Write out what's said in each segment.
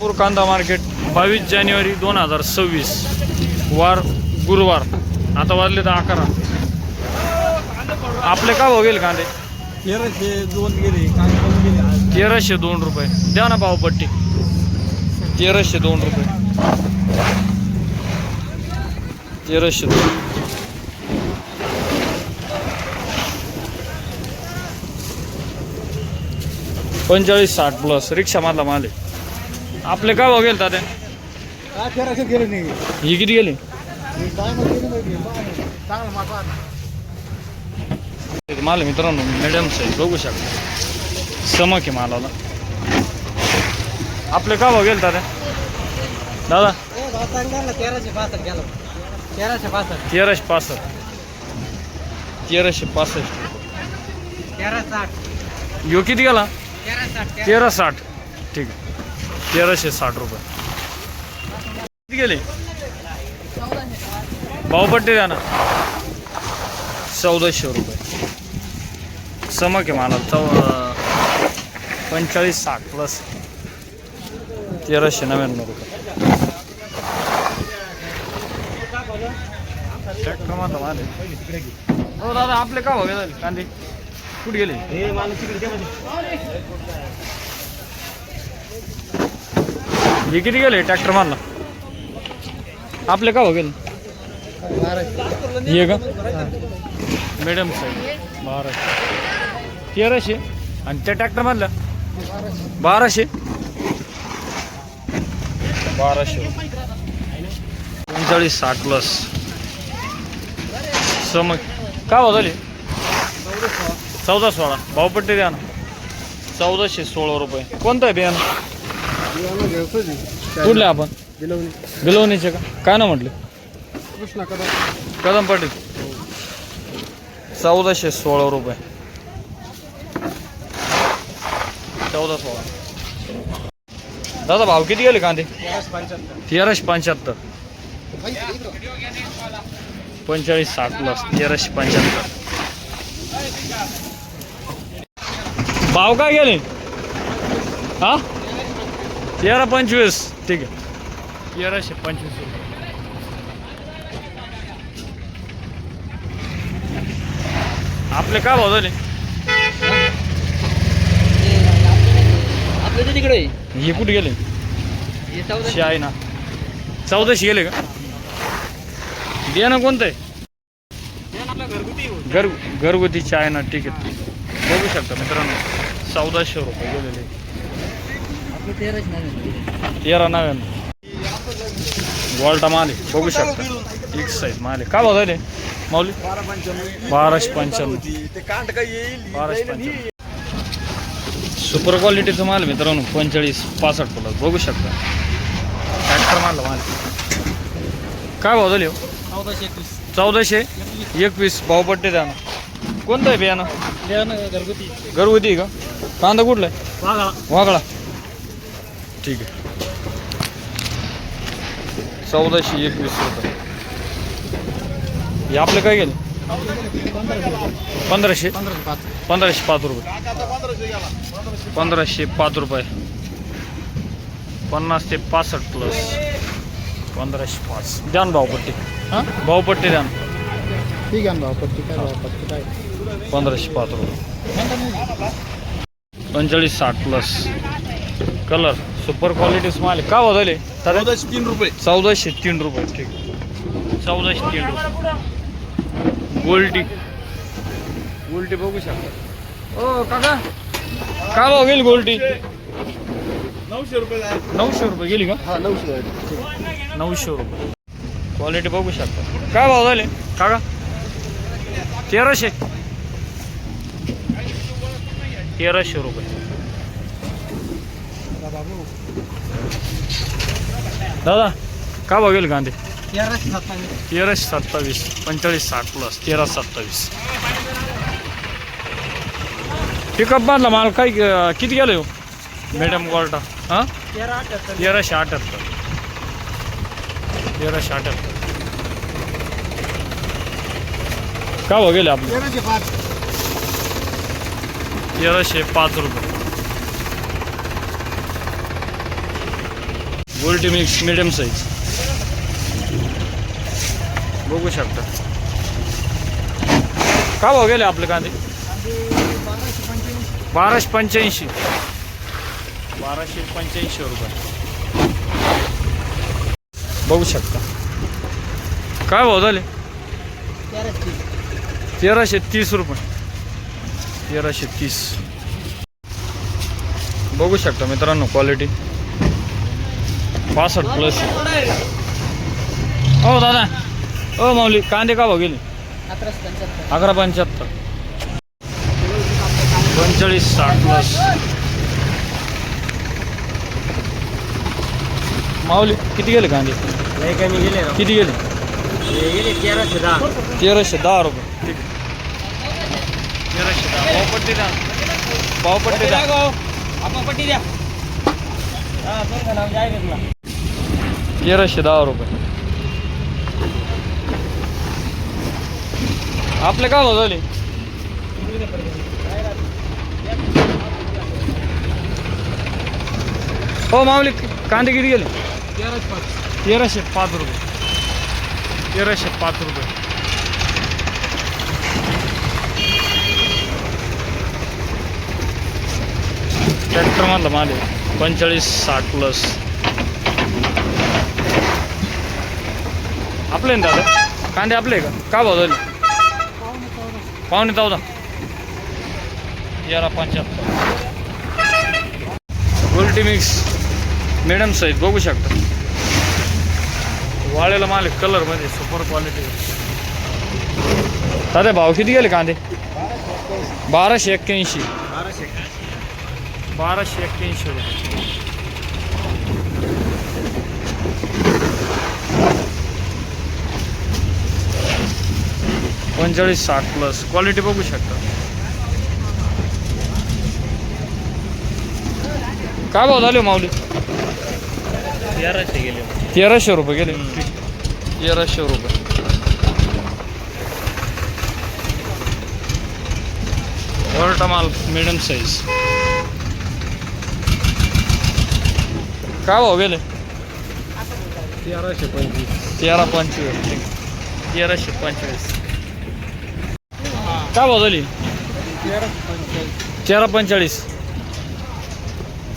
पूर कांदा मार्केट 22 जानेवारी 2026 वार गुरुवार। आता वाजले 11। आपले का भाव गेले कांदे? 1302 गेले, 1302 रुपये द्या ना भाव पट्टी। 1302 रुपये, 1302। 45-60 प्लस रिक्षा मधला माल आहे। आपले का भाव गेले तात्या? 1300 गेले नाही, ही किती गेली? माल मित्रांनो मिडियम साईज बघू शकता, समक आहे मालाला। आपले का भाव गेले दादा? दादा 1365 गेला, 1365 1365, 1365। 1360 यो किती गेला? 1360 1360, ठीक आहे, 1360 रुपये। किती गेले? भावपट्टी द्या ना। 1400 रुपये समक आहे मला। 45-60 प्लस 1399 रुपये। ट्रॅक्टर मारला माल आहे। हो दादा आपले का भाव गेले कांदे? कुठे गेले? हे किती गेले ट्रॅक्टर मारला? आपले का भाव गेले? ये का मॅडम साहेब 1300 आणि त्या ट्रॅक्टर मधलं 1200, 45-60 प्लस समक का भाव झाले? 1416 भावपट्टी द्या ना। 1416 रुपये। कोणतं आहे बियाणं? कुठले आपण? बिलवणीचे का? काय ना म्हटले? कदम पाटील। 1416 रुपये, 1416। दादा भाव किती गेले कांदे? 1375, 45-60 प्लस 1375। भाव काय गेले? हा 1325, ठीक आहे, 1325 रुपये। आपले काय भाव झाले? आपल्या तिकडे हे कुठे गेले? आहे ना 1400 गेले का? बियाणं कोणतं आहे? घरगुती आहे ना, ठीक आहे, बघू शकता मित्रांनो 1400 रुपये गेलेले। 1399 गोल्टा माल आहे, बघू शकता, एक साईज माल आहे। काय भाव झाले माऊली? 1295, 1295 सुपर क्वालिटीचं माल मित्रांनो। 45-65 प्लस बघू शकता, ट्रॅक्टर माल माल। काय भाव झाले? 1421 भावपट्टी द्या ना। कोणतं आहे बियाणं? घरगुती आहे का? कांदा कुठला आहे? वागळा, ठीक आहे, 1421 रुपये। हे आपले काय गेले? 1505 रुपये, 1505 रुपये, 50 ते 65 प्लस 1505 द्या ना भावपट्टी। हां भावपट्टी द्या ना, ठीक आहे ना भावपट्टी काय? भावपट्टी काय? 1505 रुपये, 45-60 प्लस कलर सुपर क्वालिटीच माल आहे। का भाव झाले? 1403 रुपये, 1403 रुपये, ठीक, 1403 रुपये। गोल्टी बघू शकता। ओ काका काय भाव गेली गोल्टी? 900 रुपये, 900 रुपये गेली का? हा 900, 900 रुपये। क्वालिटी बघू शकता। काय भाव झाले काका? 1300 रुपये। दादा काय भाव गेले कांदे? 1327, 45-60 प्लस 1327। पिकअप मधला माल काय किती गेलो हो मॅडम गोल्टा? हां 1378, 1378 का भाव गेले आपले? 1305 रुपये, गोल्टी मिक्स मिडियम साईज बघू शकता. काय भाव गेले आपले कांदे? 1285 1285 रुपये बघू शकता. काय भाव झाले? 1330 रुपये 1330 बघू शकता मित्रांनो. क्वालिटी 65+ हो दादा. हो माऊली, कांदे का भाव गेले? 1175 45-60+ माऊली किती गेले कांदे? किती गेले? 1310 रुपये. ठीक आहे 1310. पावपट्टी द्या, पावपट्टी द्या. पट्टी द्या. 1310 रुपये. आपले काय भाव झाले? हो माऊली, कांदे किती गेले? 1305 रुपये 1305 रुपये. ट्रॅक्टर मधला माल आहे 45-60+. आपले ना दादा कांदे? आपले का? काय भाव झाले? 14.5 1375. गोल्टी मिक्स मिडियम साईज बघू शकता. वाळेला माल कलर मध्ये सुपर क्वालिटी. दादा भाव किती गेले कांदे? 1281 1281 रुपये. 45-60+ क्वालिटी बघू शकता. काय भाव झाले माऊली? 1300 गेले. 1300 रुपये गेले. 1300 रुपये. वरटा माल मिडियम साईज. काय भाव गेले? 1325. 1325. 1325. काय भाव झाली? 1345.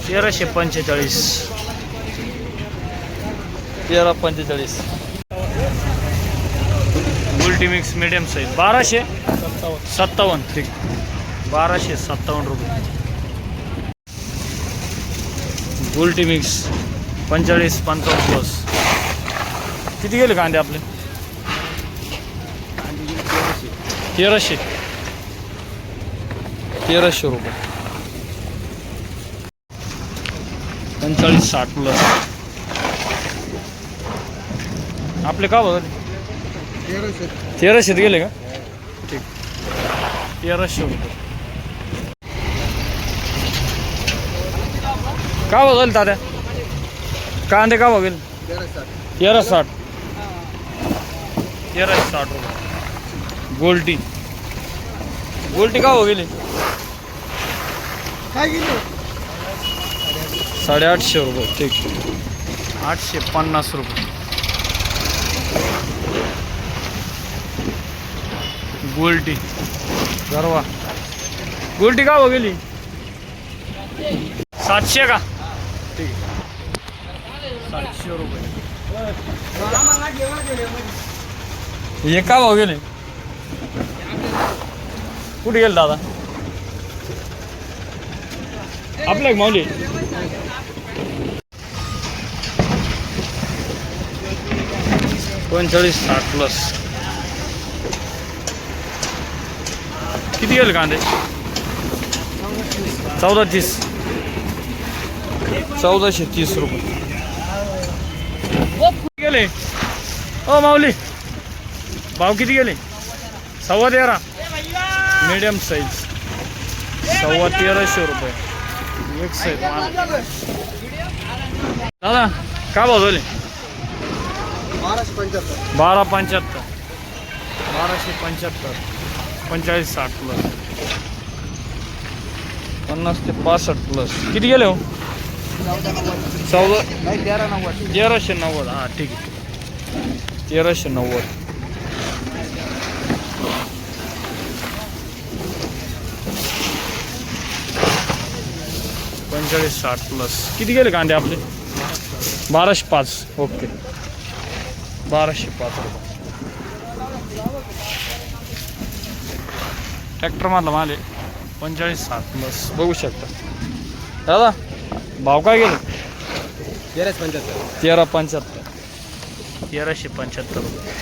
1345. 1345. गोल्टी मिक्स मिडियम साईज 1257. ठीक 1257 रुपये. गोल्टी मिक्स 45-55+. किती गेले कांदे आपले? 1300 रुपये. 45-60+. आपले का बघा? 1300 गेले का? ठीक 1300 रुपये. का बघाल दादा कांदे? का बघेल? 1360. 1360 रुपये. गोल्टी गोल्टी का हो गेली? 850 रुपये. ठीक 850 रुपये. गोल्टी गरवा गोल्टी का हो गेली? 700 का? ठीक 700 रुपये. हे का भाव गेले? कुठे गेले दादा? आपल्या एक माऊली 45-60+. किती गेले कांदे? 1430 रुपये गेले. ओ माऊली भाव किती गेले? 13.25. मीडियम साईज 1350 रुपये. एक साईज दादा काय भाव झाले? 1275. 1275. 45-60+. 50 ते 65+. किती गेले हो? चौदा नाही 1390. 1390. हां ठीक आहे 1390. पंचेचाळीस 60 प्लस. किती गेले कांदे आपले? 1205. ओके 1205 रुपये. ट्रॅक्टर मधला माल आहे 45 60 प्लस बघू शकता. दादा भाव काय गेले? 1375. 1375. 1375 रुपये.